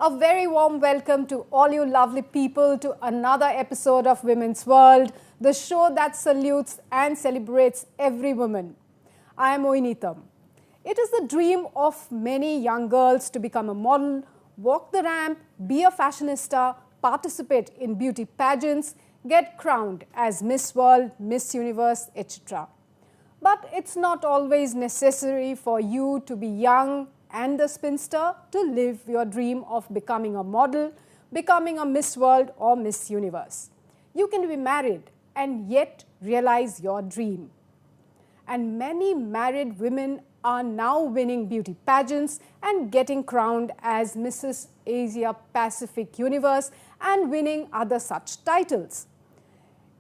A very warm welcome to all you lovely people to another episode of Women's World, the show that salutes and celebrates every woman. I am Oinitam. It is the dream of many young girls to become a model, walk the ramp, be a fashionista, participate in beauty pageants, get crowned as Miss World, Miss Universe, etc. But it's not always necessary for you to be young and a spinster to live your dream of becoming a model, becoming a Miss World or Miss Universe. You can be married and yet realize your dream. And many married women are now winning beauty pageants and getting crowned as Mrs. Asia Pacific Universe and winning other such titles.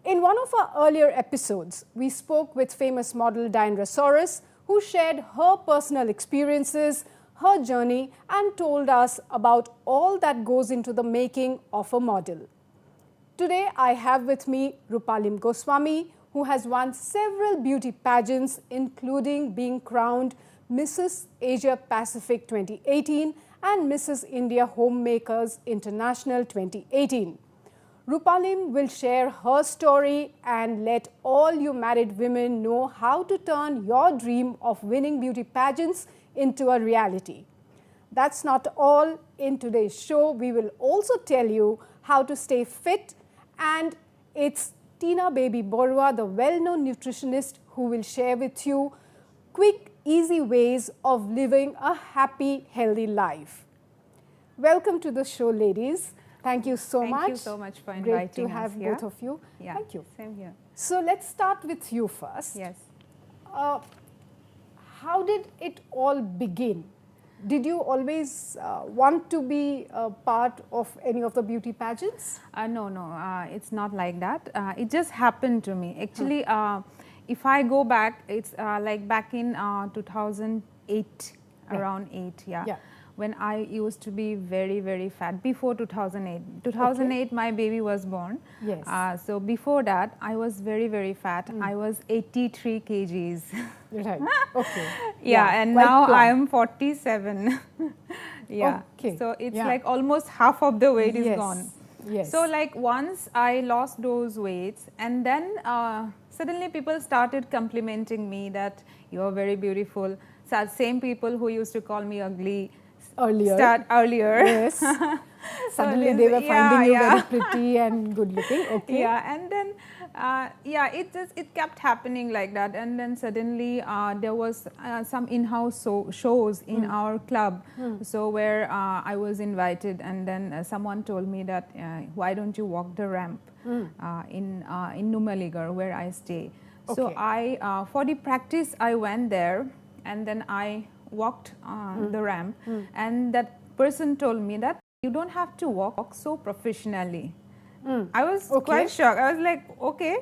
In one of our earlier episodes, we spoke with famous model Diane Resource, who shared her personal experiences, her journey, and told us about all that goes into the making of a model. Today, I have with me Rupaleem Goswami, who has won several beauty pageants, including being crowned Mrs. Asia Pacific 2018 and Mrs. India Homemakers International 2018. Rupaleem will share her story and let all you married women know how to turn your dream of winning beauty pageants into a reality. That's not all. In today's show, we will also tell you how to stay fit, and it's Tina Baby Borua, the well-known nutritionist, who will share with you quick, easy ways of living a happy, healthy life. Welcome to the show, ladies. Thank you so much. Thank you so much for inviting us. Great to have here. both of you. Yeah, Thank you. Same here. So let's start with you first. Yes. How did it all begin? Did you always want to be a part of any of the beauty pageants? No, it's not like that. It just happened to me. Actually, if I go back, it's like back in 2008, around 8, yeah. When I used to be very, very fat before 2008. 2008, okay. My baby was born. Yes. So before that, I was very, very fat. I was 83 kgs. Right. Okay. Yeah, and now I am 47. Yeah. Okay. So it's like almost half of the weight is gone. Yes. So like once I lost those weights, and then suddenly people started complimenting me that you are very beautiful. So same people who used to call me ugly start earlier. Yes. Suddenly they were finding you very pretty and good looking. Okay. Yeah, and then it kept happening like that, and then suddenly there was some in-house shows in our club, so where I was invited, and then someone told me that why don't you walk the ramp in Numaligarh, where I stay. Okay. So I for the practice I went there, and then I walked the ramp, and that person told me that you don't have to walk so professionally. I was quite shocked. I was like, okay.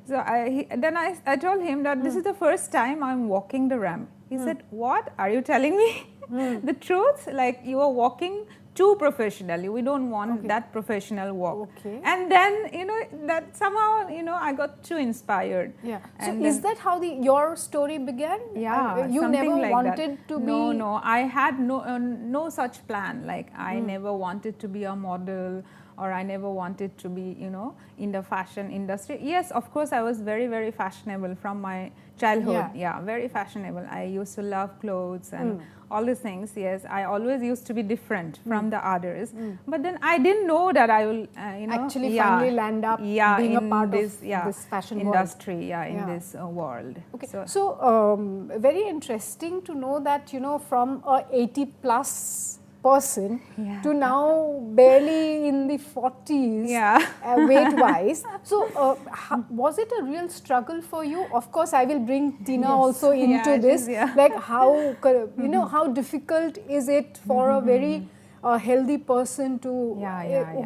So I told him that this is the first time I'm walking the ramp. He said, what are you telling me? The truth, like you are walking too professionally. We don't want that professional walk. Okay. And then, that somehow, I got too inspired. Yeah. And so is that how your story began? Yeah. You never like wanted that. to be... No. I had no such plan. Like I never wanted to be a model, or I never wanted to be, in the fashion industry. Yes, of course, I was very, very fashionable from my childhood. Yeah, very fashionable. I used to love clothes and all these things. Yes, I always used to be different from the others. But then I didn't know that I will, actually finally land up being a part this, of this fashion industry, in this world. Okay. So very interesting to know that, from a 80+ person to now barely in the 40s weight-wise. So was it a real struggle for you? Of course, I will bring Tina also into this. Like how, how difficult is it for a very healthy person to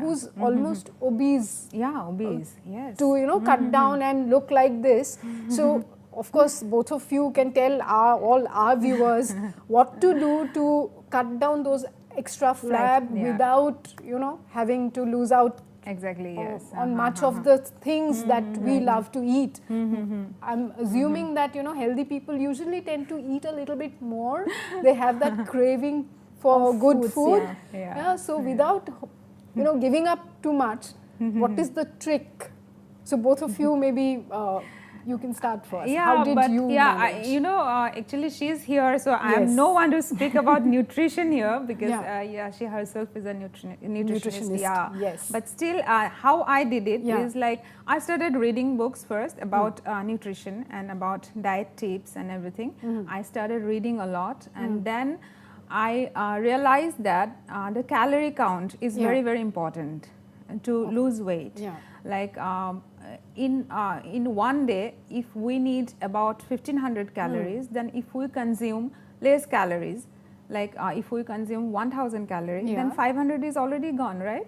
who's almost obese? Yeah, obese. Yes. To cut down and look like this. So of course, both of you can tell all our viewers what to do to cut down those extra flab without, having to lose out on much of the things that we love to eat. I'm assuming that, healthy people usually tend to eat a little bit more. They have that craving for of good foods, food. Yeah. So without, giving up too much, what is the trick? So both of you, maybe you can start first. How did you manage? Actually she's here, so I am no one to speak about nutrition here, because she herself is a nutritionist. Yeah. Yes. But still, how I did it is like I started reading books first about nutrition and about diet tips and everything. I started reading a lot, and then I realized that the calorie count is very, very important to lose weight. Like in one day, if we need about 1500 calories, then if we consume less calories, like if we consume 1000 calories, then 500 is already gone, right?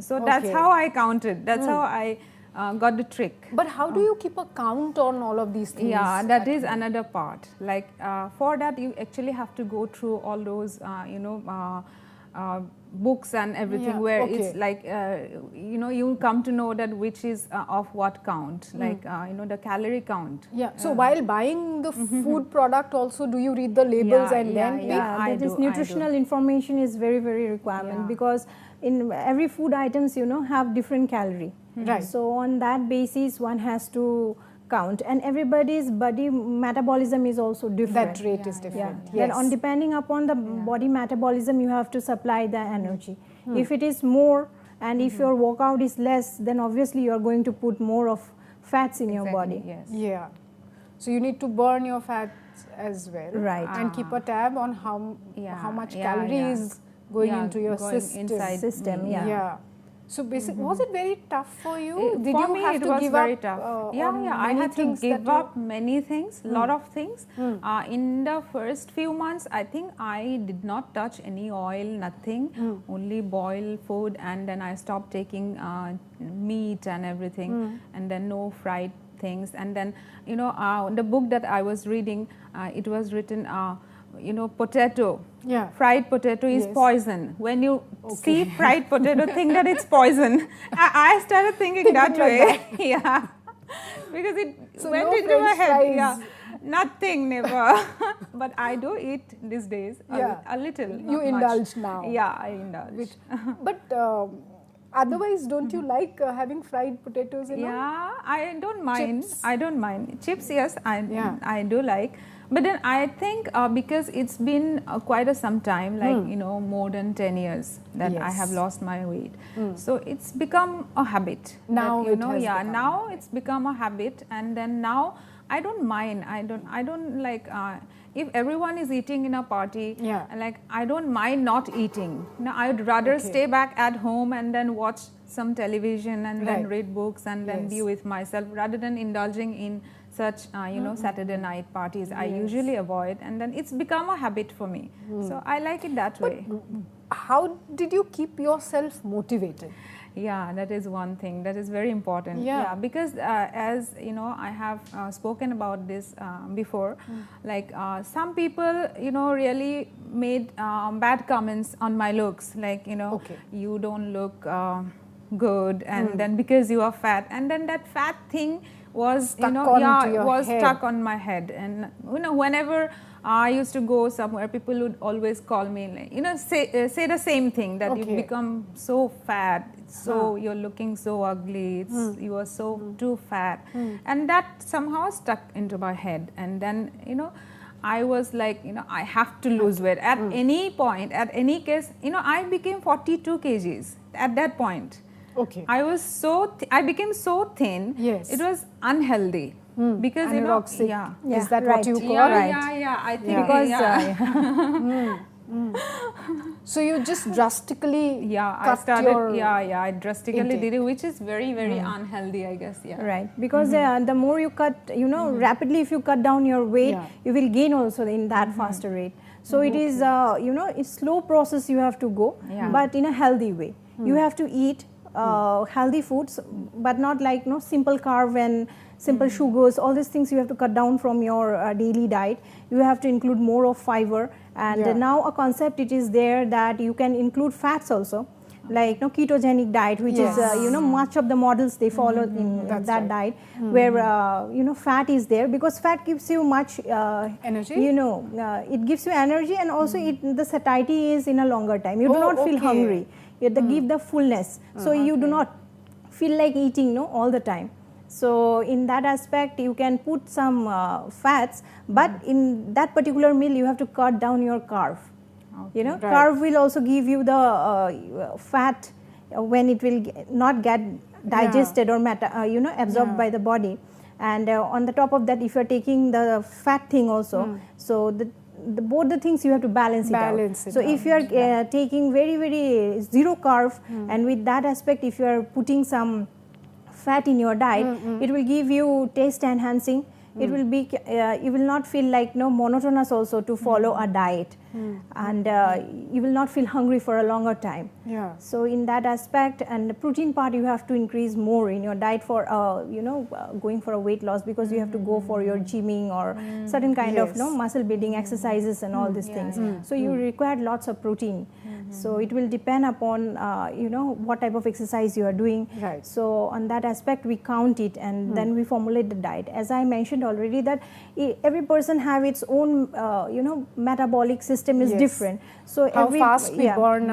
So that's how I counted. That's how I got the trick. But how do you keep a count on all of these things? Yeah, that is another part. Like for that, you actually have to go through all those, books and everything, where it's like, you come to know that which is of what count, like, the calorie count. Yeah. So while buying the food product also, do you read the labels and then pick? That is nutritional information is very, very requirement, because in every food items, have different calorie. Right. So on that basis, one has to count, and everybody's body metabolism is also different. That rate is different. Then on depending upon the body metabolism, you have to supply the energy. If it is more, and if your workout is less, then obviously you are going to put more of fats in your body. Yes. Yeah. So you need to burn your fats as well. Right. And keep a tab on how much calories going into your system. Yeah. So basically, was it very tough for you? Did for you me, have it to was give very up? Tough. I had to give up many things, lot of things. In the first few months, I think I did not touch any oil, nothing, only boiled food, and then I stopped taking meat and everything, and then no fried things. And then, the book that I was reading, it was written, potato. Yeah. Fried potato is poison. When you see fried potato, think that it's poison. I started thinking that way. Yeah. Because it went into my head. Fries. Yeah. Nothing, never. But I do eat these days a little. You indulge now. Yeah, I indulge. But otherwise, don't you like having fried potatoes? Yeah, I don't mind. Chips. I don't mind. Chips, yes, I do like. But then I think because it's been quite some time, like, more than 10 years that I have lost my weight. So it's become a habit. Now that, now it's become a habit. And then now I don't mind. I don't like, if everyone is eating in a party, like, I don't mind not eating. Now I would rather stay back at home and then watch some television and then read books and then be with myself, rather than indulging in such Saturday night parties. I usually avoid, and then it's become a habit for me. So I like it that way. How did you keep yourself motivated? Yeah, that is one thing that is very important. Yeah, because as I have spoken about this before, like some people really made bad comments on my looks, like you don't look good, and then because you are fat, and then that fat thing was stuck on my head. And whenever I used to go somewhere, people would always call me, like, say the same thing, that you become so fat, so you're looking so ugly, you are so too fat, and that somehow stuck into my head. And then I was like, I have to lose weight at any point, at any case. I became 42 kgs at that point. I was I became so thin. Yes. It was unhealthy. Because anorexic. Is that what you call? Yeah, I think because so you just drastically I started I drastically did it, which is very, very unhealthy, I guess. Right, because the more you cut, rapidly, if you cut down your weight, you will gain also in that faster rate. So it is it's slow process you have to go, but in a healthy way. You have to eat healthy foods, but not like simple carb and simple sugars. All these things you have to cut down from your daily diet. You have to include more of fiber, and now a concept it is there that you can include fats also. like ketogenic diet, which is much of the models they follow in that diet, where fat is there, because fat gives you much energy. It gives you energy, and also the satiety is in a longer time. You do not feel hungry. You give the fullness, so you do not feel like eating all the time. So in that aspect, you can put some fats, but in that particular meal, you have to cut down your carb. Carb will also give you the fat when it will not get digested or absorbed by the body. And on the top of that, if you are taking the fat thing also, so both the things you have to balance it out. So if you are taking very, very zero carb, and with that aspect, if you are putting some fat in your diet, it will give you taste enhancing. It will be you will not feel like monotonous also to follow a diet, and you will not feel hungry for a longer time. So in that aspect, and the protein part, you have to increase more in your diet for going for a weight loss, because you have to go for your gymming or certain kind of muscle building exercises and all these things. So you require lots of protein. So it will depend upon what type of exercise you are doing. So on that aspect, we count it, and then we formulate the diet. As I mentioned already, that every person have its own metabolic system is different. So how fast we burn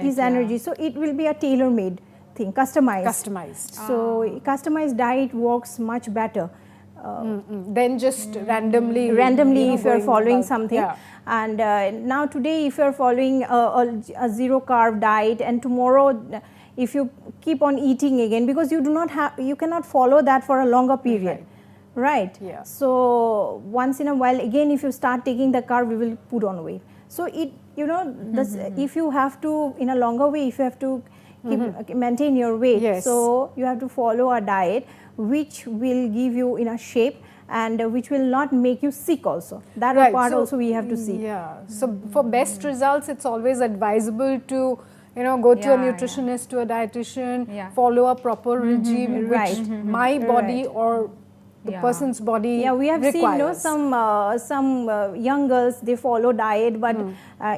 his energy. So it will be a tailor-made thing, customized. So customized diet works much better than just randomly if you are following something. And now today, if you are following a zero carb diet, and tomorrow if you keep on eating again, because you cannot follow that for a longer period. Right. So once in a while, again, if you start taking the carb, we will put on weight. So it, if you have to, in a longer way, if you have to maintain your weight, so you have to follow a diet which will give you in a shape, and which will not make you sick also. That part also we have to see. So for best results, it's always advisable to go to a nutritionist, to a dietitian, follow a proper regime, which my body or the person's body we have requires. Seen some young girls, they follow diet, but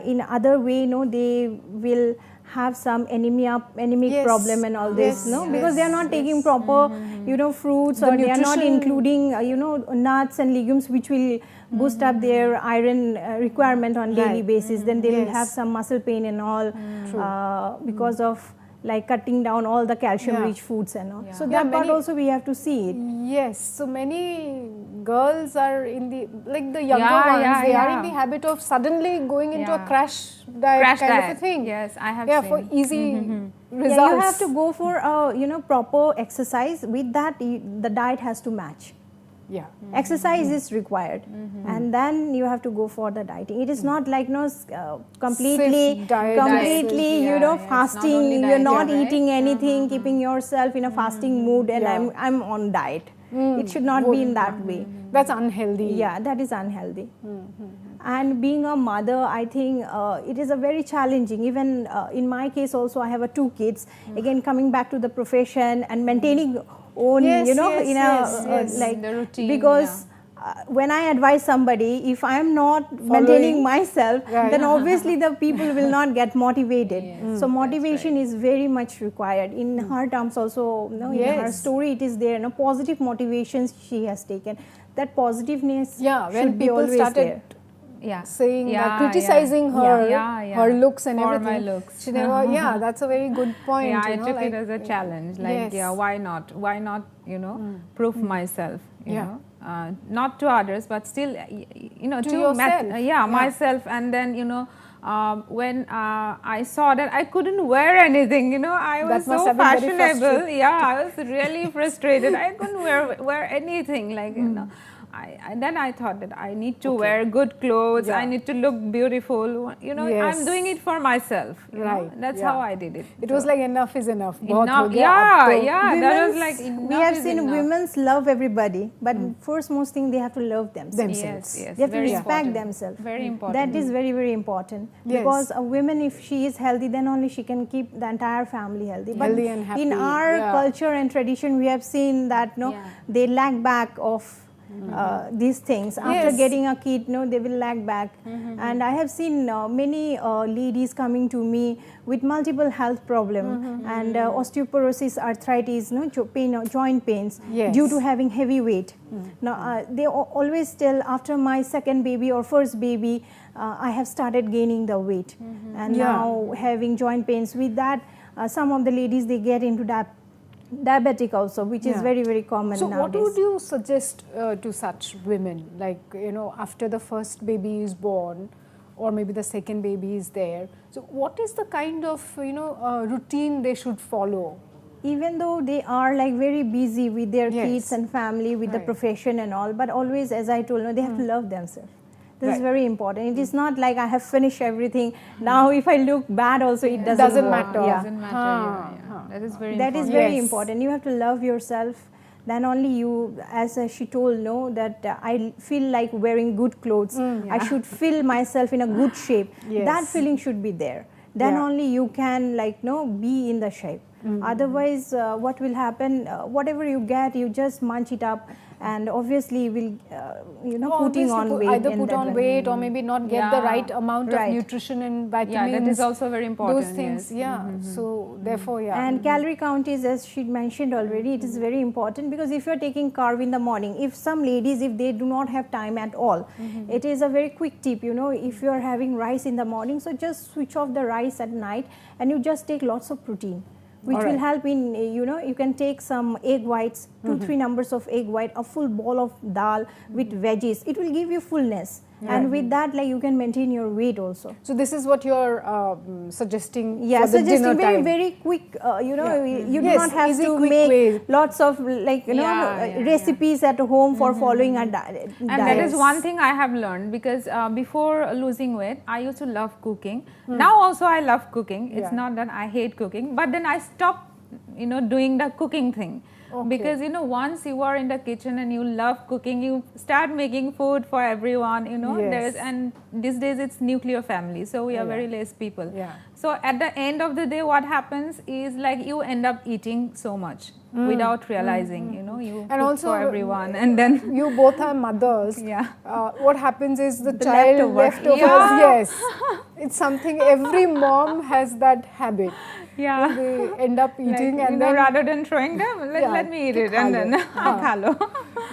in other way they will have some anemic problem and all this, because they are not taking proper fruits, or they are not including nuts and legumes, which will boost up their iron requirement on daily basis. Then they will have some muscle pain and all because of like cutting down all the calcium rich foods and all. So that part also we have to see it. So many girls are in the, like the younger ones, they are in the habit of suddenly going into a crash diet kind of a thing. I have seen. For easy results. You have to go for proper exercise. With that, the diet has to match. Exercise is required, and then you have to go for the dieting. It is not like completely fasting. You're not eating anything, keeping yourself in a fasting mood, and I'm on diet. It should not be in that way. That's unhealthy. That is unhealthy. And being a mother, I think it is a very challenging. Even in my case also, I have 2 kids. Again, coming back to the profession and maintaining own, like the routine, because when I advise somebody, if I am not maintaining myself, then obviously the people will not get motivated. So motivation is very much required. In her terms also, in her story it is there. Positive motivations she has taken. That positiveness should be always there. Saying that, criticizing her looks and everything. My looks. She never, that's a very good point. I took it as a challenge. Like, why not? Why not, prove myself, you know? Not to others, but still, to yourself. Myself. And then, when I saw that I couldn't wear anything, I was so fashionable. I was really frustrated. I couldn't wear anything, like, and then I thought that I need to wear good clothes, I need to look beautiful, I'm doing it for myself. That's how I did it. It was like enough is enough. That was like enough. We have seen women love everybody, but first most thing they have to love themselves. Yes, they have to respect themselves. Very important. That is very, very important. Because a woman, if she is healthy, then only she can keep the entire family healthy. But and happy. In our culture and tradition, we have seen that they lack back of these things. After getting a kid, they will lag back. And I have seen many ladies coming to me with multiple health problems and osteoporosis, arthritis, joint pains due to having heavy weight. Now they always tell, after my second baby or first baby, I have started gaining the weight, and now having joint pains. With that, some of the ladies, they get into diabetic also, which is very, very common so nowadays. what would you suggest to such women, like, after the first baby is born or maybe the second baby is there, so what is the kind of routine they should follow? Even though they are like very busy with their kids and family, with the profession and all, but always, as I told you, they have to love themselves. This is very important. It is not like I have finished everything. Now if I look bad also, it doesn't matter. Doesn't matter. That is very important. That is very important. You have to love yourself. Then only you, as she told, that I feel like wearing good clothes. I should feel myself in a good shape. That feeling should be there. Then only you can be in the shape. Otherwise, what will happen? Whatever you get, you just munch it up, and obviously will putting on weight. Either put on weight or maybe not get the right amount of nutrition and vitamins. Yeah, that is also very important. Those things, So therefore, And calorie count is, as she mentioned already, it is very important, because if you are taking carb in the morning, if some ladies, if they do not have time at all, it is a very quick tip. If you are having rice in the morning, so just switch off the rice at night, and you just take lots of protein, which will help in, you can take some egg whites, 2-3 numbers of egg white, a full bowl of dal with veggies. It will give you fullness. And with that, you can maintain your weight also. So this is what you're suggesting for the suggesting dinner very, time. very quick, you do not have to make lots of recipes at home for following a diet. And that is one thing I have learned, because before losing weight, I used to love cooking. Now also I love cooking. It's not that I hate cooking, but then I stopped, doing the cooking thing. Because once you are in the kitchen and you love cooking, you start making food for everyone. And these days it's nuclear family, so we are very less people. So at the end of the day, what happens is you end up eating so much without realizing. You and cook also for everyone, and then you both are mothers. What happens is the child leftovers. Yes, it's something every mom has that habit. They end up eating, and then rather than throwing them, let me eat it, and then khalo.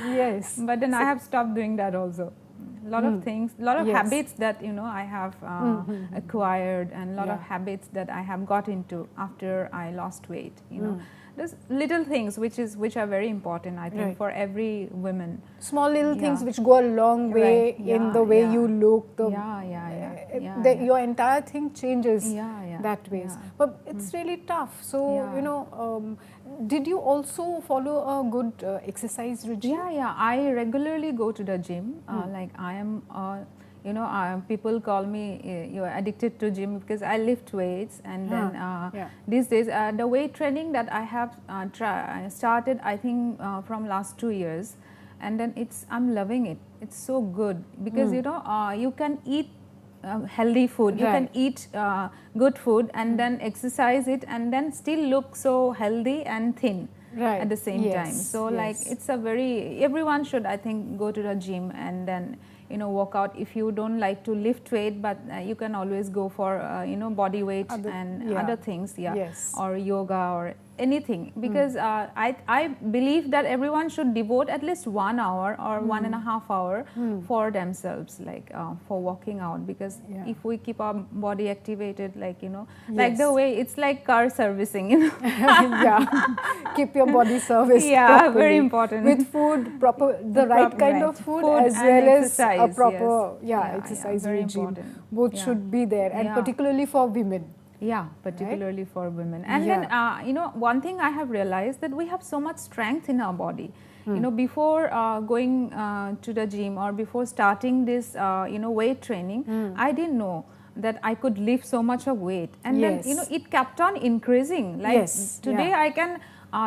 Yes, but then I have stopped doing that also. A lot of things, a lot of habits that I have acquired, and a lot of habits that I have got into after I lost weight. There's little things which are very important, I think, for every woman. Small little things which go a long way in the way you look. Your entire thing changes that way. But it's really tough. So did you also follow a good exercise regime? I regularly go to the gym. I am. People call me you're addicted to gym, because I lift weights, and then these days the weight training that I have started, I think from last 2 years, and then I'm loving it. It's so good, because you can eat healthy food, you can eat good food, and then exercise it, and then still look so healthy and thin at the same time. So it's everyone should, I think, go to the gym and then work out. If you don't like to lift weight, but you can always go for body weight and other things, or yoga or anything, because I believe that everyone should devote at least 1 hour or 1.5 hours for themselves, for working out, because if we keep our body activated, like the way it's like car servicing, keep your body serviced properly. Very important, with food, the right kind of food as well as a proper exercise regime. Both should be there, and particularly for women. Particularly for women. And then, one thing I have realized, that we have so much strength in our body. Before going to the gym, or before starting this, weight training, I didn't know that I could lift so much of weight. And then, it kept on increasing. Today I can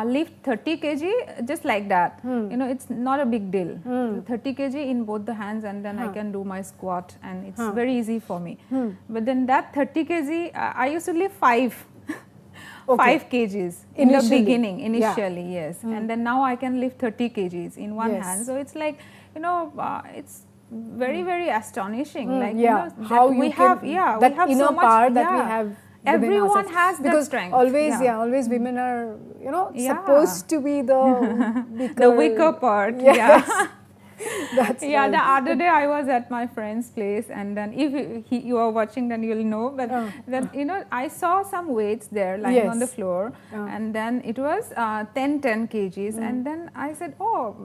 lift 30 kg just like that. It's not a big deal. 30 kg in both the hands, and then I can do my squat, and it's very easy for me. But then that 30 kg, I used to lift 5 5 kgs in the beginning, Yeah. yes. And then now I can lift 30 kgs in one hand. So it's like, it's very, very astonishing. Like, how we you have, can, we that have inner so much power that we have. Everyone has that because strength. always women are supposed to be the weaker part. Yes. That's the other day I was at my friend's place, and then if you are watching, then you'll know. But then I saw some weights there lying on the floor, and then it was 10 kgs, and then I said, "Oh,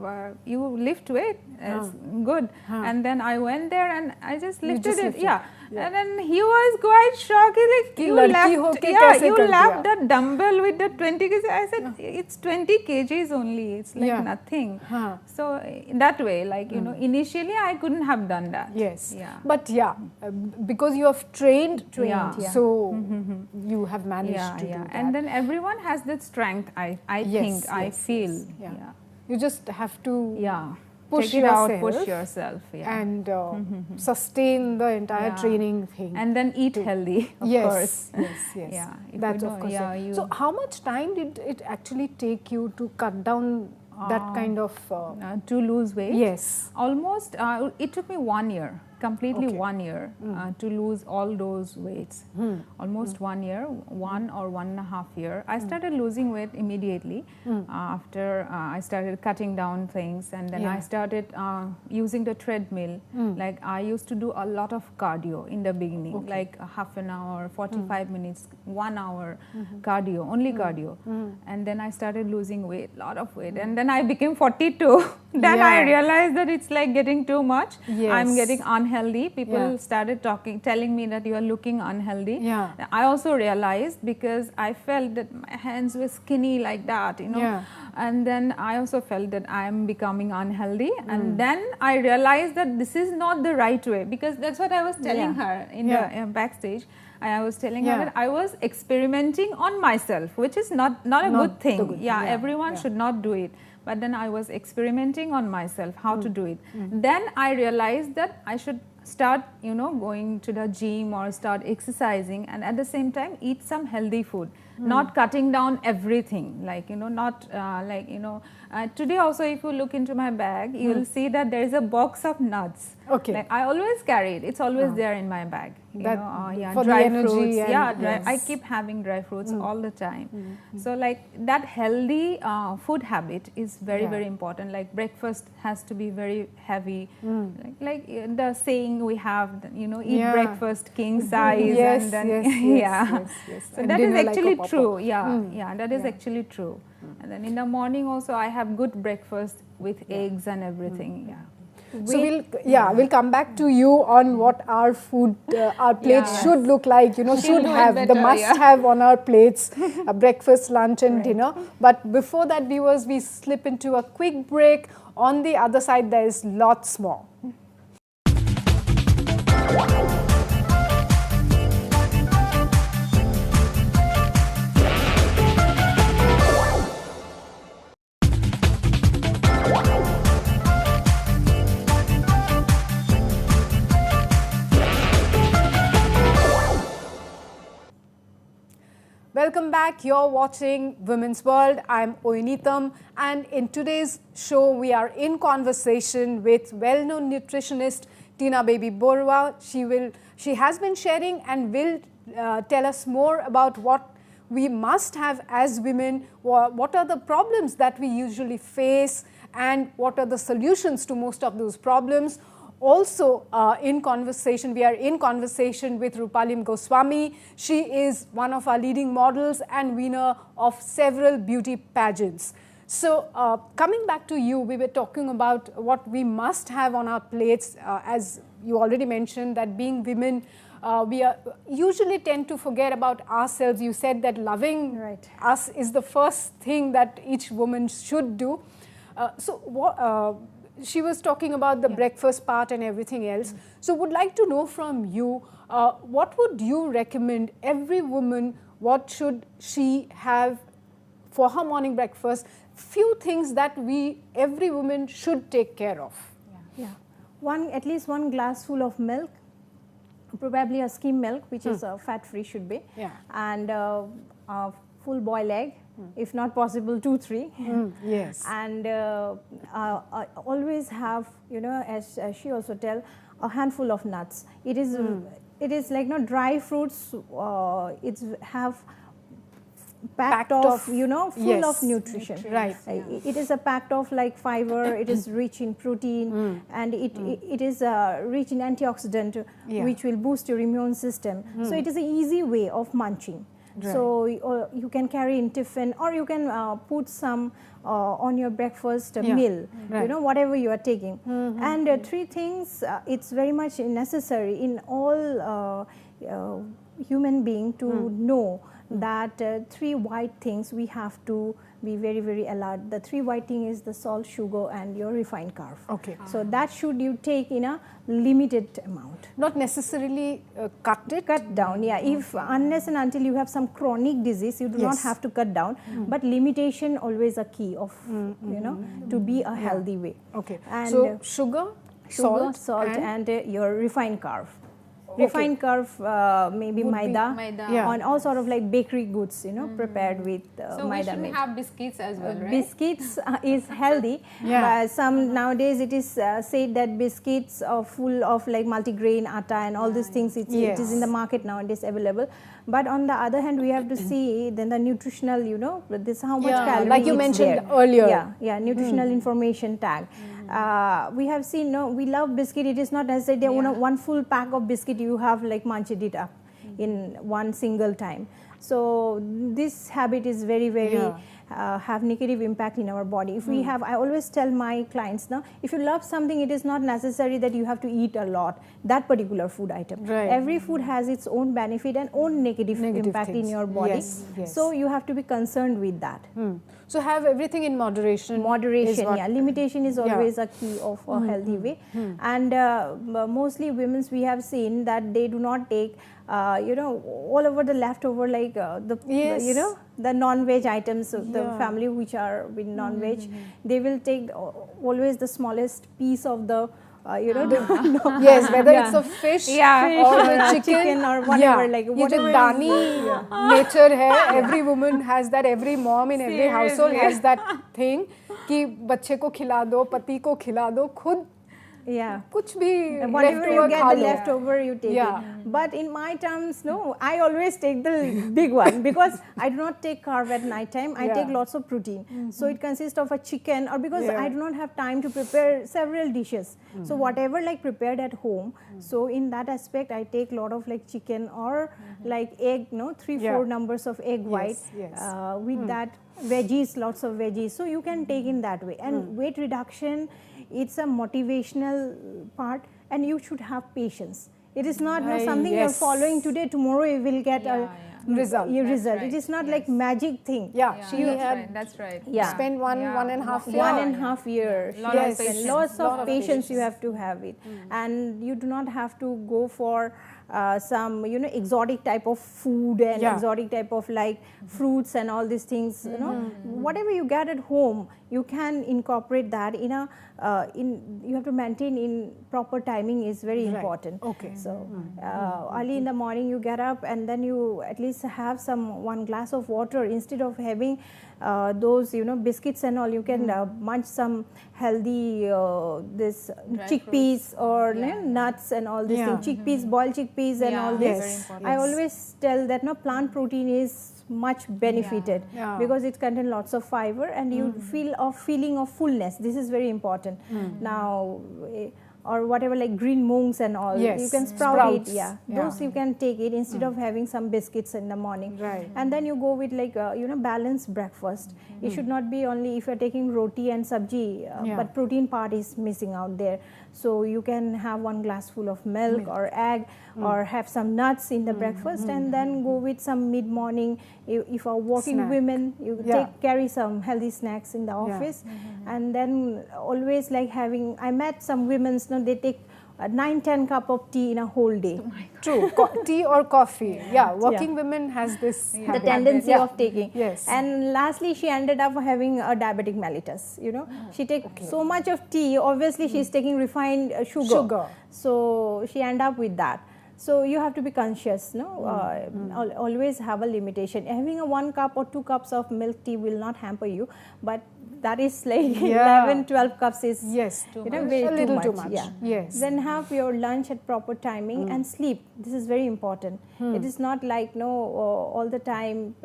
you lift weight? It's good." And then I went there and I just lifted it. And then he was quite shocked. He's like, you left the dumbbell with the 20 kg. I said, it's 20 kgs only. It's like nothing. So that way, like, initially I couldn't have done that. Yes. But because you have trained. So you have managed to do that. And then everyone has that strength, I think, I feel. You just have to push yourself and sustain the entire training thing. And then eat healthy, of course. Yes. That's of course. So how much time did it actually take you to cut down that kind of... to lose weight? Yes. Almost, it took me 1 year. Completely 1 year to lose all those weights. Almost 1 year, 1 or 1.5 years. I started losing weight immediately after I started cutting down things, and then I started using the treadmill. Like I used to do a lot of cardio in the beginning, like half an hour, 45 minutes, 1 hour cardio, only cardio. And then I started losing weight, lot of weight, and then I became 42. Then I realized that it's like getting too much. I'm getting unhealthy. People started telling me that you are looking unhealthy. I also realized, because I felt that my hands were skinny like that, and then I also felt that I am becoming unhealthy. And then I realized that this is not the right way, because that's what I was telling her in the backstage. I was telling her that I was experimenting on myself, which is not a good thing. Everyone should not do it. But then I was experimenting on myself, how to do it. Then I realized that I should start, going to the gym or start exercising, and at the same time eat some healthy food, not cutting down everything, like, not like, today also if you look into my bag, you will see that there is a box of nuts. Like I always carry it. It's always there in my bag. For dry the fruits. And I keep having dry fruits all the time. So like that healthy food habit is very, very important. Like breakfast has to be very heavy. Like the saying we have, eat breakfast king size. And then So that is actually true. That is actually true. And then in the morning also I have good breakfast with eggs and everything. So we'll come back to you on what our food, our plates should look like, should have, the must have on our plates, breakfast, lunch and dinner. But before that, viewers, we slip into a quick break. On the other side, there is lots more. Welcome back. You're watching Women's World. I'm Oinitam, and in today's show, we are in conversation with well-known nutritionist Tina Baby Borua. She has been sharing and will tell us more about what we must have as women, what are the problems that we usually face, and what are the solutions to most of those problems. Also in conversation, we are in conversation with Rupaleem Goswami. She is one of our leading models and winner of several beauty pageants. So coming back to you, we were talking about what we must have on our plates. As you already mentioned, that being women, we usually tend to forget about ourselves. You said that loving us is the first thing that each woman should do. She was talking about the breakfast part and everything else. So would like to know from you, what would you recommend every woman, what should she have for her morning breakfast? Few things that every woman should take care of. At least one glass full of milk, probably a skim milk, which is fat free should be. And full boiled egg, if not possible 2-3. Yes. And always have, as she also tell, a handful of nuts. It is like dry fruits. It's have packed of full of nutrition. Right. It is a packed of like fiber. It is rich in protein, and it is rich in antioxidant, which will boost your immune system. So it is an easy way of munching. Right. So you can carry in tiffin, or you can put some on your breakfast meal, whatever you are taking. And 3 things, it's very much necessary in all human being to know that 3 white things we have to be very, very alert. The 3 white thing is the salt, sugar, and your refined carb. Okay. So that should you take in a limited amount. Not necessarily cut down. Yeah. If unless and until you have some chronic disease, you do not have to cut down. But limitation always a key of to be a healthy way. Okay. And so sugar, salt, and your refined carb. Refined carb, maybe maida, on all sort of like bakery goods, prepared with so maida. So we should have biscuits as well, right? Biscuits is healthy. But some nowadays it is said that biscuits are full of like multigrain atta and all these things. It is in the market nowadays available. But on the other hand, we have to see then the nutritional, this how much calorie like you mentioned earlier. Nutritional information tag. We have seen, we love biscuit. It is not necessarily one full pack of biscuit you have like munched it up in one single time. So this habit is very, very have negative impact in our body. If we have, I always tell my clients now, if you love something, it is not necessary that you have to eat a lot, that particular food item. Right. Every food has its own benefit and own negative impact in your body. Yes. So you have to be concerned with that. So have everything in moderation. Limitation is always a key of a healthy way. And mostly women's, we have seen that they do not take all over the leftover, like the non-veg items of the family which are with non-veg. They will take always the smallest piece of the yes, whether it's a fish or the chicken or whatever, like whatever. Dani nature hai. Every woman has that. Every mom in every household has that thing कि बच्चे को खिला दो, पति को खिला दो, खुद कुछ भी whatever you get the leftover you take it. But in my terms, no, I always take the big one because I do not take carb at night time. I take lots of protein. So it consists of a chicken, or because I do not have time to prepare several dishes. So whatever like prepared at home. So in that aspect, I take lot of like chicken or like egg, 3-4 numbers of egg white with that veggies, lots of veggies. So you can take in that way. And weight reduction, it's a motivational part, and you should have patience. It is not something you're following today, tomorrow you will get a result. Right. It is not like magic thing. She had that's right. Spend one and a half year. 1.5 years. Lots of patience you have to have it. And you do not have to go for some exotic type of food and exotic type of like fruits and all these things. Whatever you get at home, you can incorporate that in a you have to maintain in proper timing is very important. So early in the morning you get up, and then you at least have one glass of water instead of having those biscuits and all. You can munch some healthy this chickpeas or nuts and all these things. Chickpeas, boiled chickpeas and all this. I always tell that plant protein is much benefited because it contains lots of fiber, and you feel a feeling of fullness. This is very important. Now or whatever like green moongs and all, you can sprout it. Those you can take it instead of having some biscuits in the morning. And then you go with like balanced breakfast. It should not be only if you're taking roti and sabji, but protein part is missing out there. So you can have 1 glass full of milk or egg, or have some nuts in the breakfast, and then go with some mid-morning. If are working women, you carry some healthy snacks in the office, and then always like having. I met some women, they take 9-10 cup of tea in a whole day. True, tea or coffee. Working women has this the tendency of taking. And lastly, she ended up having a diabetic mellitus. She takes so much of tea. Obviously, she's taking refined sugar. So she ended up with that. So you have to be conscious, no? Always have a limitation. Having a 1 cup or 2 cups of milk tea will not hamper you, but that is like 11, 12 cups is too much. Yeah. Yes. Then have your lunch at proper timing and sleep. This is very important. It is not like all the time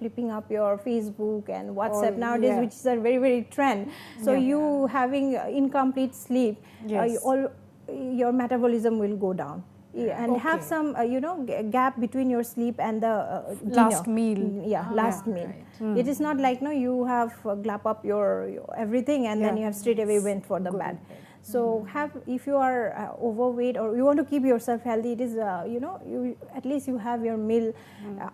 flipping up your Facebook and WhatsApp nowadays, which is a very, very trend. So you having incomplete sleep, your metabolism will go down. And have some gap between your sleep and the last meal. Last meal. Right. It is not like you have glap up your everything and then you have straight away went for the bed. So if you are overweight or you want to keep yourself healthy, it is you at least you have your meal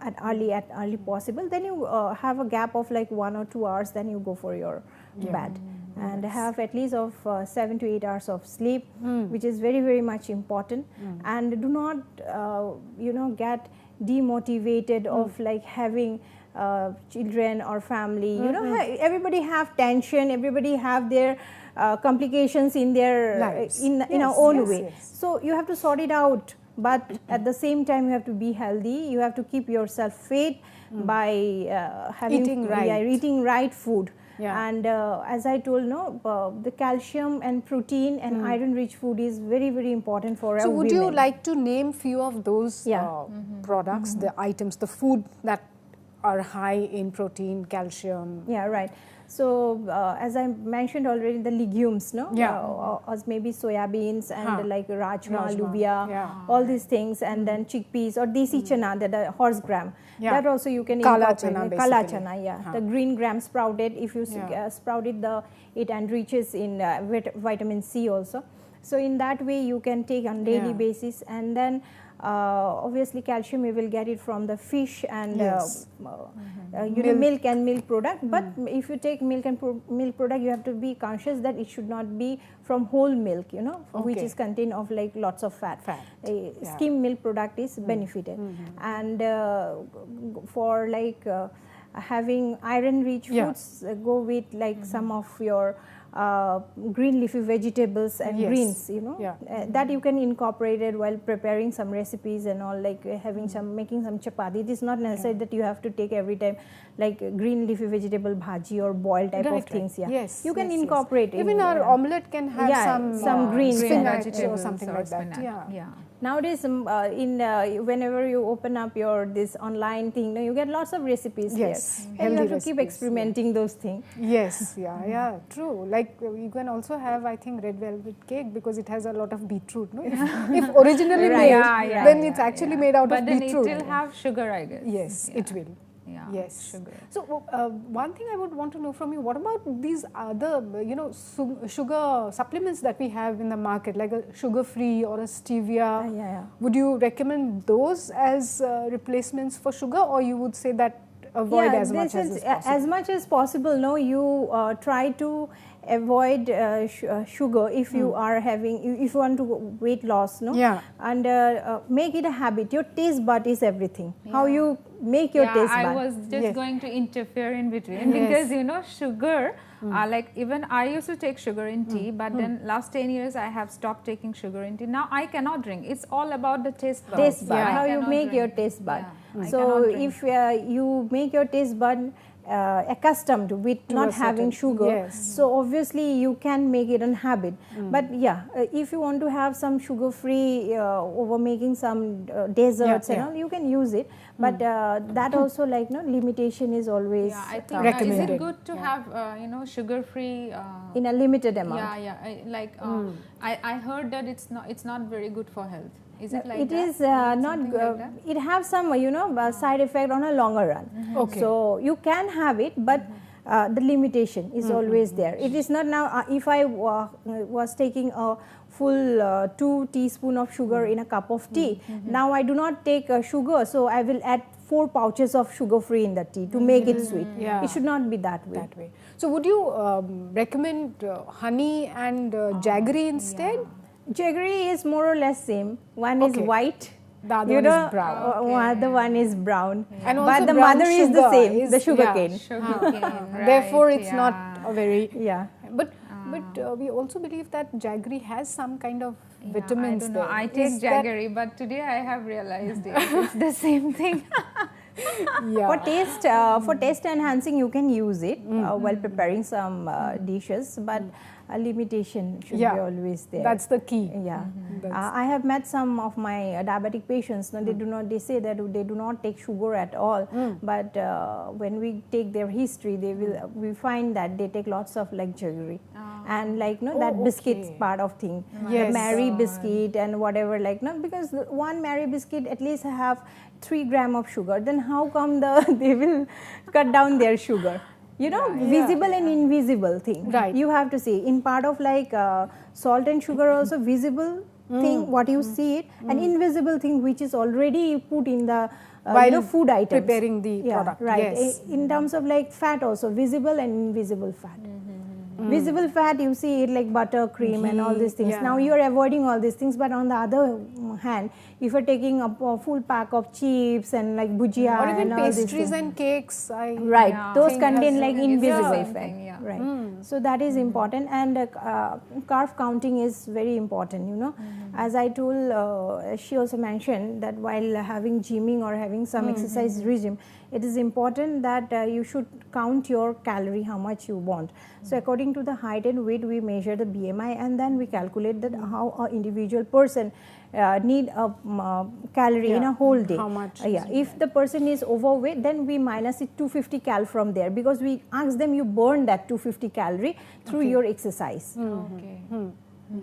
at early possible. Then you have a gap of like 1 or 2 hours. Then you go for your bed. And have at least of 7 to 8 hours of sleep, which is very, very much important. And do not get demotivated of like having children or family. Everybody have tension, everybody have their complications in their in our own way. So you have to sort it out, but at the same time you have to be healthy. You have to keep yourself fit by eating right food. And as I told, the calcium and protein and iron-rich food is very, very important for our women. So would you like to name few of those products, the items, the food that are high in protein, calcium? Yeah, right. So as I mentioned already, the legumes, as maybe soya beans and like rajma, lubia, all these things, and then chickpeas or desi chana, that horse gram. That also you can incorporate. Kala chana, the green gram sprouted. If you sprouted it enriches in vitamin C also. So in that way you can take on daily basis, and then obviously calcium you will get it from the fish and milk and milk product. But if you take milk and milk product, you have to be conscious that it should not be from whole milk, which is contained of like lots of fat. Skim milk product is benefited. And for like having iron rich foods, go with like some of your green leafy vegetables and greens, that you can incorporate it while preparing some recipes and all, like making some chapati. It is not necessary that you have to take every time like green leafy vegetable bhaji or boiled type of things. You can incorporate it. Even our omelette can have some green spinach or something like that. Nowadays, whenever you open up this online thing, you get lots of recipes here. And you have to keep experimenting those things. True. Like you can also have, I think, red velvet cake because it has a lot of beetroot. No? If originally made, then it's actually made out of beetroot. But then it will have sugar, I guess. Yes, it will. Sugar. So one thing I would want to know from you, what about these other, sugar supplements that we have in the market, like a sugar-free or a stevia? Would you recommend those as replacements for sugar, or you would say that avoid as much as possible? As much as possible, you try to avoid sugar if you are having, if you want to weight loss, and make it a habit. Your taste bud is everything. How you make your taste bud. I was just going to interfere in between because sugar, like even I used to take sugar in tea, but then last 10 years I have stopped taking sugar in tea. Now I cannot drink. It's all about the taste bud. How you make your taste bud. So if you make your taste bud accustomed with not having sugar, so obviously you can make it a habit. But if you want to have some sugar free over making some desserts and all, you can use it, but that also like limitation is always I think recommended. Is it good to have sugar free in a limited amount? I heard that it's not very good for health. Is it like it that? Is not good. It has some side effect on a longer run. So you can have it, but the limitation is always there. It is not now if I was taking a full 2 teaspoons of sugar in a cup of tea, now I do not take sugar, so I will add 4 pouches of sugar free in the tea to make it sweet. It should not be that way. So would you recommend honey and jaggery instead? Jaggery is more or less same. One is white, the other one is brown. The one is brown, and but the mother is the same, the sugar cane. Therefore, it's not a very But we also believe that jaggery has some kind of vitamins I don't know. there. I taste jaggery, but today I have realized it's the same thing. For taste enhancing, you can use it while preparing some dishes, but a limitation should be always there. That's the key. Yeah. I have met some of my diabetic patients. Now they say that they do not take sugar at all, but when we take their history, we find that they take lots of like jaggery and like that biscuits part of thing, the Mary biscuit and whatever, like because one Mary biscuit at least have 3 grams of sugar. Then how come they will cut down their sugar? Visible and invisible thing. Right. You have to see in part of like salt and sugar also visible thing what you see it, and invisible thing which is already put in the food items. Preparing the product. Right. Yes. In terms of like fat also, visible and invisible fat. Visible fat, you see it like butter, cream and all these things. Now you are avoiding all these things, but on the other hand, if you are taking a full pack of chips and like bhujia or even and all pastries and cakes, those contain like invisible same fat. thing, Right. So that is important, and carb counting is very important. As I told, she also mentioned that while having gymming or having some exercise regime, it is important that you should count your calorie, how much you want. So according to the height and weight, we measure the BMI, and then we calculate that how an individual person need a calorie in a whole day. How much? If the person is overweight, then we minus it 250 cal from there, because we ask them you burn that 250 calorie through your exercise.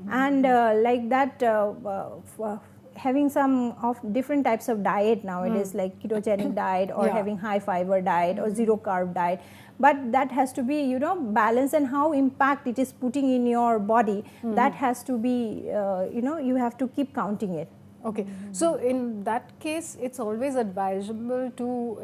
And like that, having some of different types of diet nowadays, like ketogenic diet or having high fiber diet or zero carb diet, but that has to be balanced, and how impact it is putting in your body, that has to be you have to keep counting it. Okay, so in that case, it's always advisable to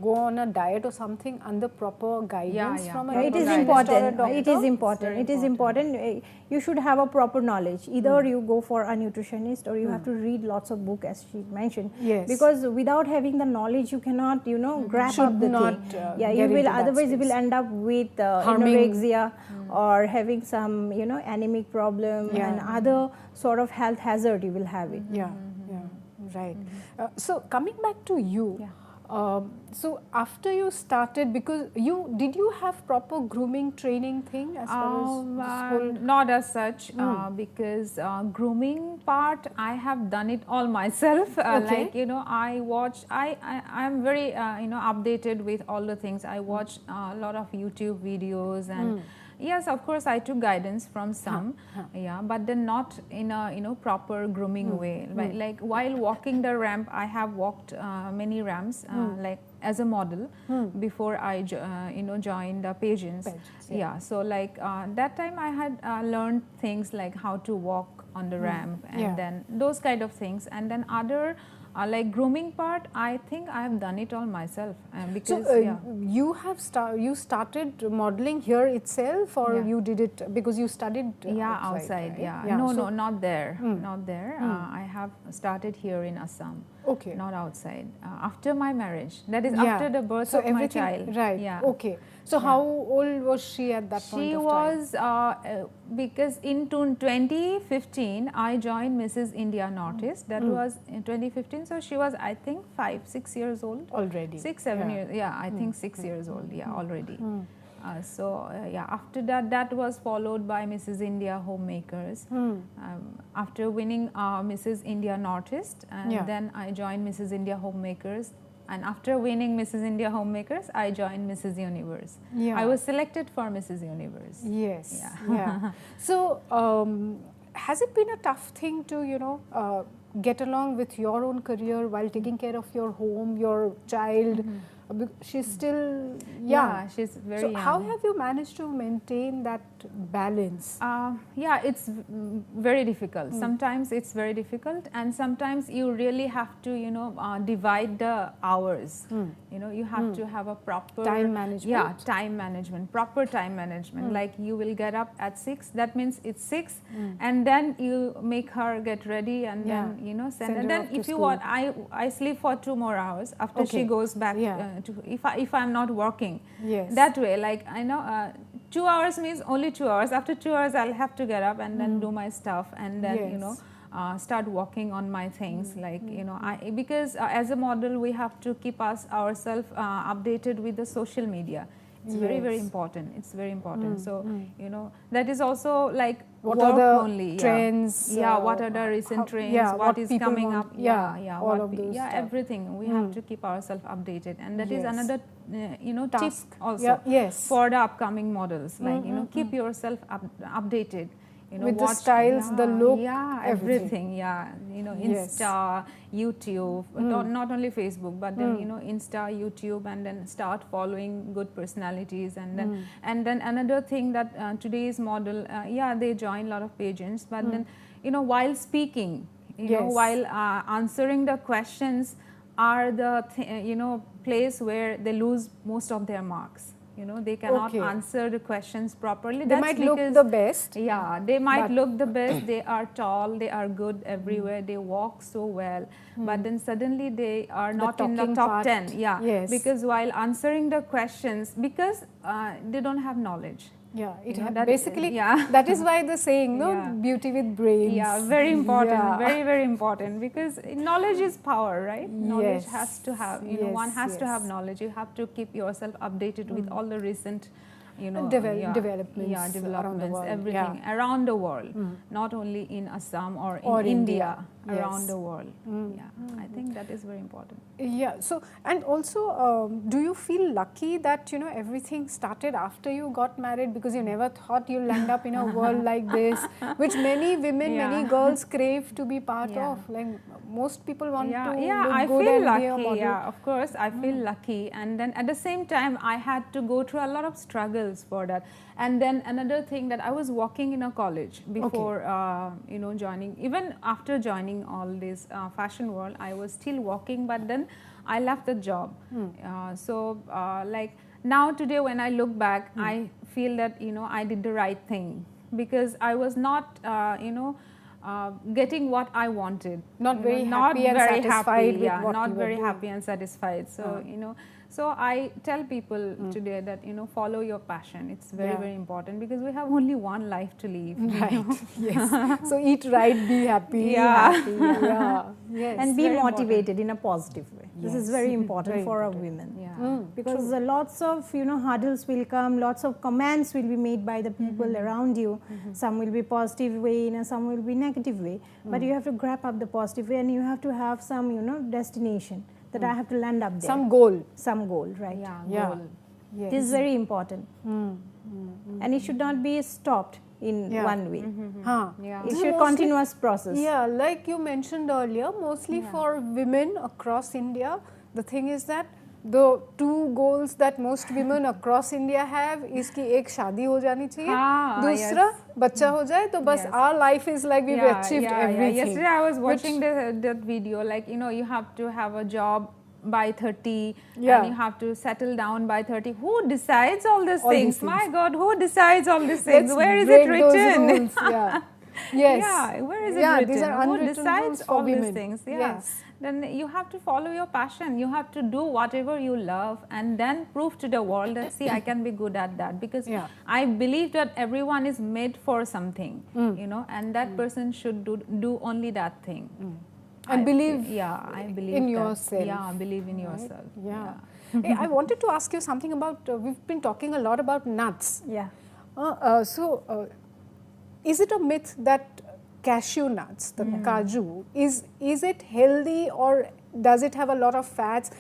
go on a diet or something under proper guidance from a it is important. It is important. It is important. You should have a proper knowledge. Either you go for a nutritionist, or you have to read lots of books, as she mentioned. Yes. Because without having the knowledge, you cannot grab up the thing. You will otherwise you will end up with anorexia or having some anemic problem and other sort of health hazard you will have it. Right. So coming back to you, so after you started, because did you have proper grooming training thing as far as not as such, because grooming part I have done it all myself. Like I watch, I'm very updated with all the things. I watch a lot of YouTube videos, and yes, of course, I took guidance from some, but then not in a proper grooming way. Like while walking the ramp, I have walked many ramps, like as a model before I joined pageants. So like that time I had learned things like how to walk on the ramp, and then those kind of things, and then other. Like grooming part, I think I have done it all myself. Because you started modeling here itself, or you did it because you studied outside. Right? No, not there. Not there. I have started here in Assam. Okay. Not outside. After my marriage, that is after the birth of my child. Right. Yeah. Okay. So how old was she at that point of time? She was because in 2015 I joined Mrs. India Northeast. That was in 2015. So she was, I think, 5-6 years old already. 6-7 years. Yeah, I think 6 years old. Yeah, already. After that was followed by Mrs. India Homemakers. After winning Mrs. India Northeast, and then I joined Mrs. India Homemakers. And after winning Mrs. India Homemakers, I joined Mrs. Universe. I was selected for Mrs. Universe. Yes. So, has it been a tough thing to, get along with your own career while taking care of your home, your child? She's still young. She's very young. So how have you managed to maintain that balance? It's very difficult. Sometimes it's very difficult, and sometimes you really have to divide the hours. You have to have a proper time management. Time management, proper time management. Like you will get up at 6. That means it's 6, and then you make her get ready, and then send. And then if you want, I sleep for 2 more hours after she goes back. If I'm not working, that way, like I know 2 hours means only 2 hours. After 2 hours, I'll have to get up and then do my stuff, and then, you know, start working on my things. Like, you know, because as a model, we have to keep ourselves updated with the social media. It's very important. It's very important. So, you know, that is also like what work are the only. trends? What are the recent trends? What is coming up? All of those stuff. Everything. We have to keep ourselves updated, and that is another, you know, task tip also yes. for the upcoming models. Like, you know, keep yourself updated. You know, with the styles, the look, everything. You know, Insta, YouTube, not only Facebook, but then, you know, Insta, YouTube, and then start following good personalities, and then another thing that today's model, they join a lot of pageants, but then, you know, while speaking, you know, while answering the questions are the you know, place where they lose most of their marks. You know, they cannot answer the questions properly. They might look the best. Yeah, they might look the best. They are tall, they are good everywhere, they walk so well. But then suddenly they are not in the top 10. Yeah, because while answering the questions, because they don't have knowledge. Yeah, basically that is why the saying, no, beauty with brains. Yeah, very important, very important, because knowledge is power, right? Knowledge has to have, you know, one has to have knowledge. You have to keep yourself updated with all the recent, you know, developments around the world, everything around the world, not only in Assam or in India, around the world. I think that is very important. Yeah. So, and also, do you feel lucky that, you know, everything started after you got married, because you never thought you'll land up in a world like this, which many women, many girls crave to be part of. Like most people want to look good and lucky. be a model. Yeah, of course, I feel lucky, and then at the same time, I had to go through a lot of struggles for that. And then another thing, that I was working in a college before, you know, joining. Even after joining all this fashion world, I was still working, but then I left the job. Like now today, when I look back, I feel that, you know, I did the right thing, because I was not, you know, getting what I wanted. Not very happy and satisfied with what not you very were happy and satisfied. So, you know, so I tell people today that, you know, follow your passion. It's very important, because we have only one life to live. Right. Yes. So eat right, be happy. Yes. And be motivated in a positive way. This is very important for our women. Because lots of, you know, hurdles will come, lots of comments will be made by the people around you. Some will be positive way, and some will be negative way. But you have to grab up the positive way, and you have to have some, you know, destination, that I have to land up there. Some goal, right? Goal. Yes. This is very important. And it should not be stopped in one way. It should continuous process. Yeah, like you mentioned earlier, mostly for women across India, the thing is that the two goals that most women across India have is कि एक शादी हो जानी चाहिए, दूसरा बच्चा हो जाए, तो बस our life is like we've achieved everything. Yesterday I was watching that video, like, you know, you have to have a job by 30 and you have to settle down by 30. Who decides all these things? My God, who decides all these things? Where is it written? Where is it written? These are who decides all these things? Yes. Then you have to follow your passion. You have to do whatever you love, and then prove to the world that, see, I can be good at that. Because I believe that everyone is made for something, you know, and that person should do only that thing. And believe in yourself. Yeah, believe in yourself. Hey, I wanted to ask you something about, we've been talking a lot about nuts. Is it a myth that cashew nuts, the kaju, is it healthy, or does it have a lot of fats?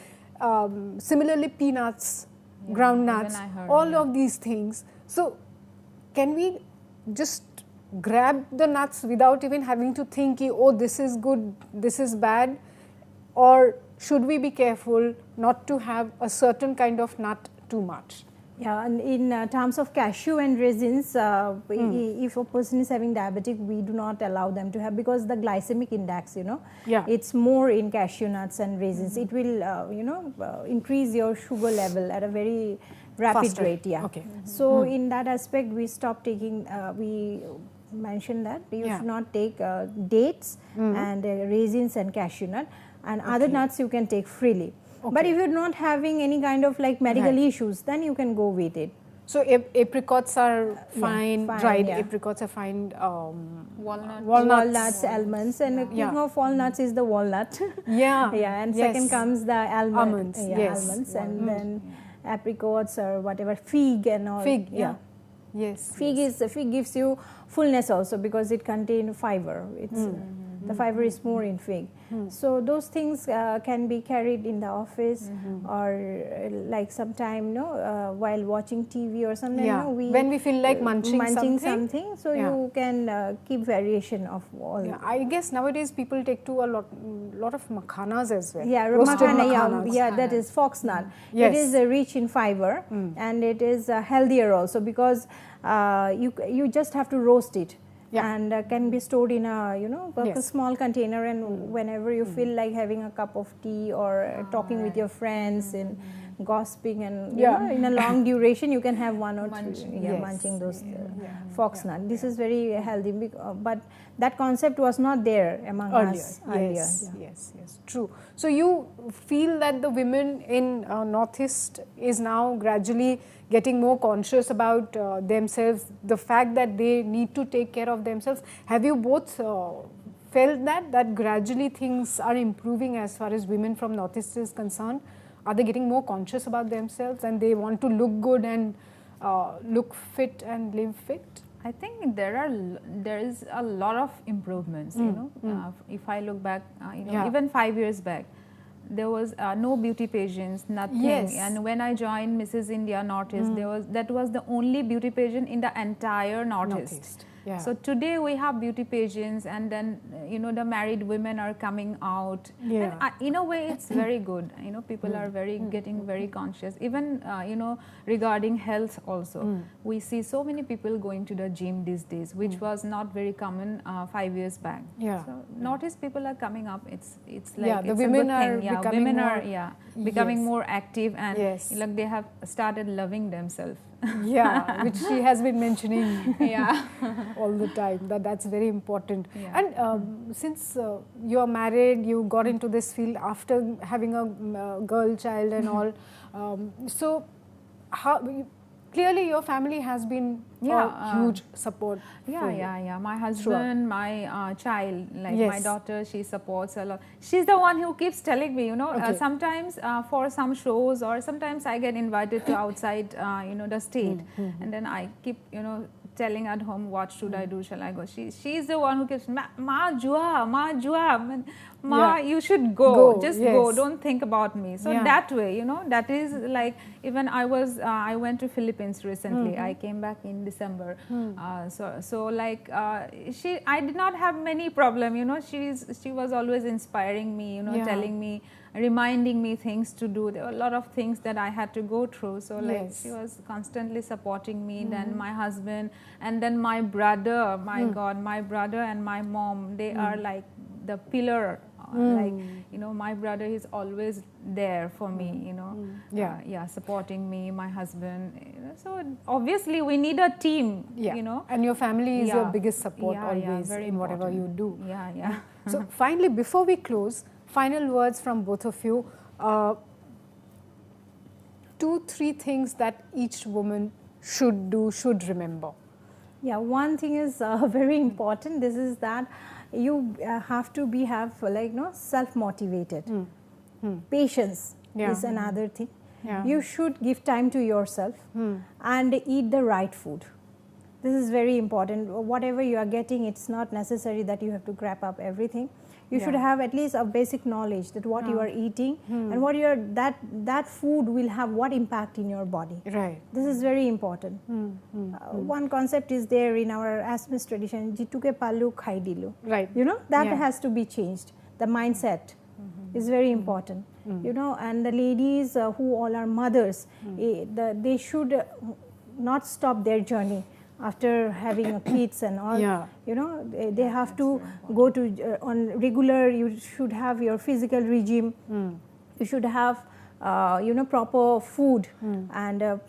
Similarly, peanuts, ground nuts, all of these things. So, can we just grab the nuts without even having to think, oh, this is good, this is bad? Or should we be careful not to have a certain kind of nut too much? Yeah, and in terms of cashew and raisins, if a person is having diabetic, we do not allow them to have, because the glycemic index, you know, it's more in cashew nuts and raisins. It will, you know, increase your sugar level at a very rapid rate. So in that aspect, we stop taking, we mentioned that you should not take dates and raisins and cashew nut, and other nuts you can take freely. But if you're not having any kind of like medical issues, then you can go with it. So apricots are fine, fine, dried yeah. apricots are fine. Walnuts, almonds, and the king of walnuts is the walnut. Yeah. Yeah, and Yes. second comes the Almonds, yeah, yes. almonds, and then apricots or whatever, fig and all. Fig, yeah. Yes. Fig gives you fullness also because it contains fiber. It's the fiber is more in fig. So those things can be carried in the office or like sometime while watching TV or something. Yeah. When we feel like munching something, so you can keep variation of all. Yeah, I guess nowadays people take to a lot of makhanas as well. Yeah, roasted makhana, yeah, that is foxnut. Yes. It is rich in fiber and it is healthier also because you just have to roast it. Yeah. And can be stored in a Yes. small container, and whenever you feel like having a cup of tea or talking with your friends and gossiping and in a long duration you can have one or two munching those foxnut. This is very healthy, but that concept was not there among us earlier. Yes, true. So you feel that the women in Northeast is now gradually getting more conscious about themselves, the fact that they need to take care of themselves. Have you both felt that gradually things are improving as far as women from Northeast is concerned? Are they getting more conscious about themselves and they want to look good and look fit and live fit? I think there is a lot of improvements. If I look back, even 5 years back, there was no beauty pageants, nothing. Yes. And when I joined Mrs. India Northeast, that was the only beauty pageant in the entire Northeast. Yeah. So today we have beauty pageants, and then the married women are coming out. Yeah. And in a way, it's very good. People are getting very conscious. Even regarding health also, we see so many people going to the gym these days, which was not very common 5 years back. Yeah. So Northeast people are coming up. It's like the it's women a are good thing. becoming Women more, are becoming more active, and Yes. like they have started loving themselves. Yeah, which she has been mentioning Yeah. all the time. That's very important. Yeah. And since you are married, you got into this field after having a girl child and all. So, clearly your family has been a huge support. Yeah. My husband, my child, like Yes. my daughter, she supports a lot. She's the one who keeps telling me, Okay. sometimes for some shows, or sometimes I get invited to outside, the state, and then I keep, telling at home, what should I do? Shall I go? She's the one who keeps, Ma jua, Ma, you should go. Just go. Don't think about me. So that way, that is like, even I went to Philippines recently. I came back in December. So like I did not have many problem. She was always inspiring me. Telling me, reminding me things to do. There were a lot of things that I had to go through. So like she was constantly supporting me. Then my husband, and then my brother. My God, my brother and my mom. They are like the pillar. Like my brother is always there for me. Supporting me. My husband. So obviously we need a team. And your family is your biggest support always very in whatever important. you do. Yeah. So finally, before we close, final words from both of you. 2-3 things that each woman should do, should remember. Yeah, one thing is very important. This is that you have to self-motivated. Patience is another thing. You should give time to yourself and eat the right food. This is very important. Whatever you are getting, it's not necessary that you have to grab up everything. You should have at least a basic knowledge that what you are eating and what that food will have what impact in your body. Right. This is very important. One concept is there in our Assamese tradition, jituke palu khai dilu. Right. That has to be changed. The mindset is very important. And the ladies who all are mothers, they should not stop their journey after having kids and all. They have to go to on regular. You should have your physical regime. You should have proper food, and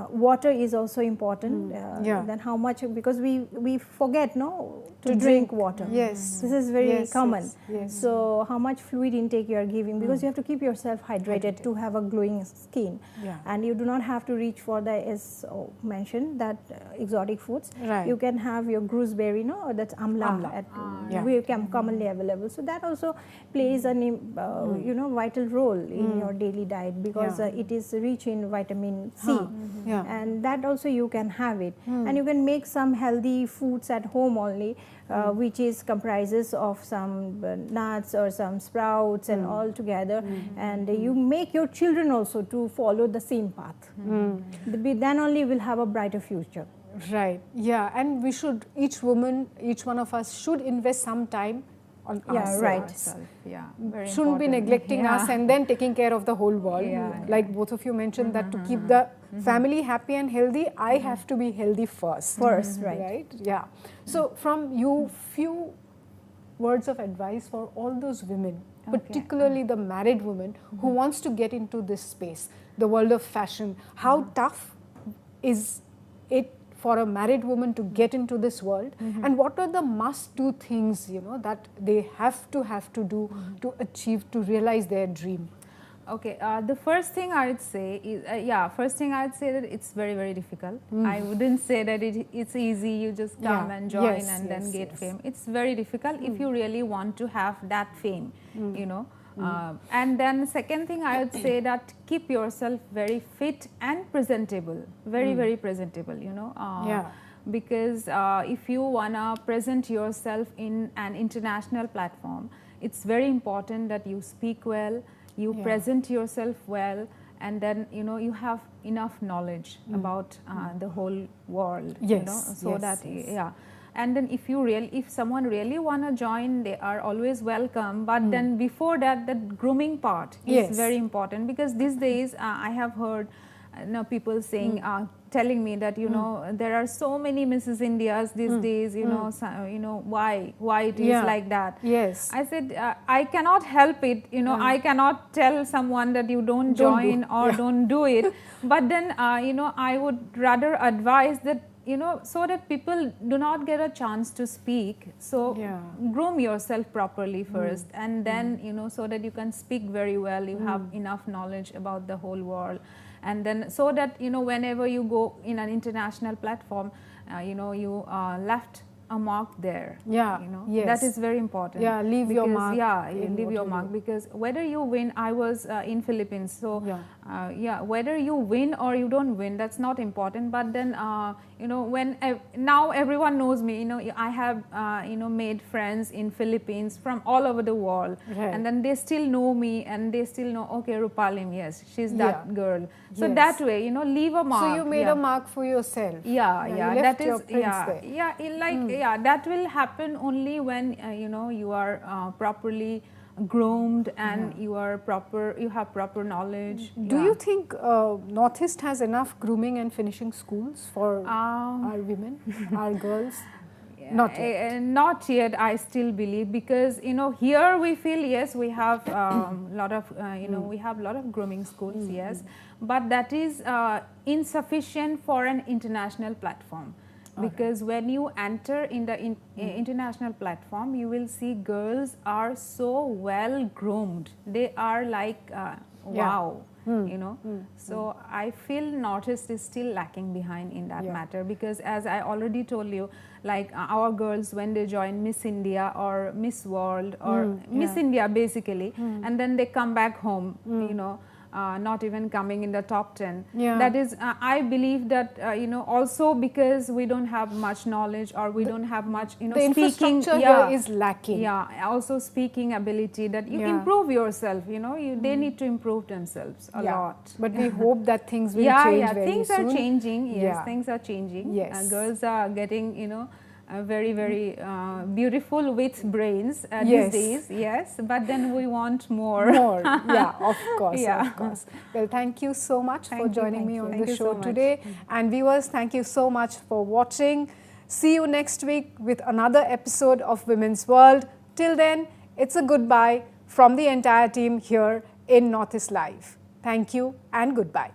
water is also important. Then how much, because we forget to drink water. Yes, this is very common. Yes. So how much fluid intake you are giving, because you have to keep yourself hydrated to have a glowing skin. And you do not have to reach for the, as mentioned, that exotic foods. You can have your gooseberry, that's amla. Very commonly available. So that also plays a vital role in your daily diet, because it is rich in vitamin C, and that also you can have it. And you can make some healthy foods at home only, which is comprises of some nuts or some sprouts and all together, and you make your children also to follow the same path. Then only will have a brighter future. Right. Yeah, and we should, each one of us should invest some time on ourselves. Very shouldn't be neglecting us and then taking care of the whole world. Like both of you mentioned, that to keep the family happy and healthy, I have to be healthy first. Right. Yeah. So from you, few words of advice for all those women, particularly the married women who wants to get into this space, the world of fashion. How tough is it for a married woman to get into this world, and what are the must-do things that they have to do to achieve, to realize their dream? Okay, the first thing I would say is, that it's very, very difficult. I wouldn't say that it's easy, you just come and join and then get fame. It's very difficult if you really want to have that fame, and then second thing I would say, that keep yourself very fit and presentable, very, very presentable, because if you wanna present yourself in an international platform, it's very important that you speak well, you present yourself well, and then you have enough knowledge about the whole world, and then if someone really want to join, they are always welcome, but then before that, the grooming part is very important, because these days I have heard people saying, telling me that there are so many Mrs. Indias these days, why it is like that. I said, I cannot help it, I cannot tell someone that you don't join or don't do it, but then I would rather advise that so that people do not get a chance to speak, so groom yourself properly first, and then so that you can speak very well, you have enough knowledge about the whole world, and then so that whenever you go in an international platform, you left a mark there. That is very important. Leave your mark. Leave your mark, because whether you win, I was in Philippines, so whether you win or you don't win, that's not important, but then when now everyone knows me, I have made friends in Philippines from all over the world, and then they still know me, and they still know, okay, Rupaleem, yes, she's that girl. So that way, leave a mark. So you made a mark for yourself. That is that will happen only when you are properly groomed and you have proper knowledge. Do you think Northeast has enough grooming and finishing schools for our women, our girls? Not yet. Not yet, I still believe, because here we feel, yes, we have lot of we have a lot of grooming schools, yes, but that is insufficient for an international platform. Because when you enter in the international platform, you will see girls are so well groomed. They are like, wow, So I feel Northeast is still lacking behind in that matter, because as I already told you, like our girls, when they join Miss India or Miss World or Miss India basically, and then they come back home, not even coming in the top 10. That is, I believe that, also because we don't have much knowledge, or we don't have much, the infrastructure here is lacking. Also speaking ability, that you improve yourself, they need to improve themselves a lot. But we hope that things will change very things soon. Are changing, yes, things are changing. Yes. Girls are getting, very, very beautiful with brains these days, yes, but then we want more. Of course. Well, thank you so much for joining me on the show today. And viewers, thank you so much for watching. See you next week with another episode of Women's World. Till then, it's a goodbye from the entire team here in Northeast Live. Thank you and goodbye.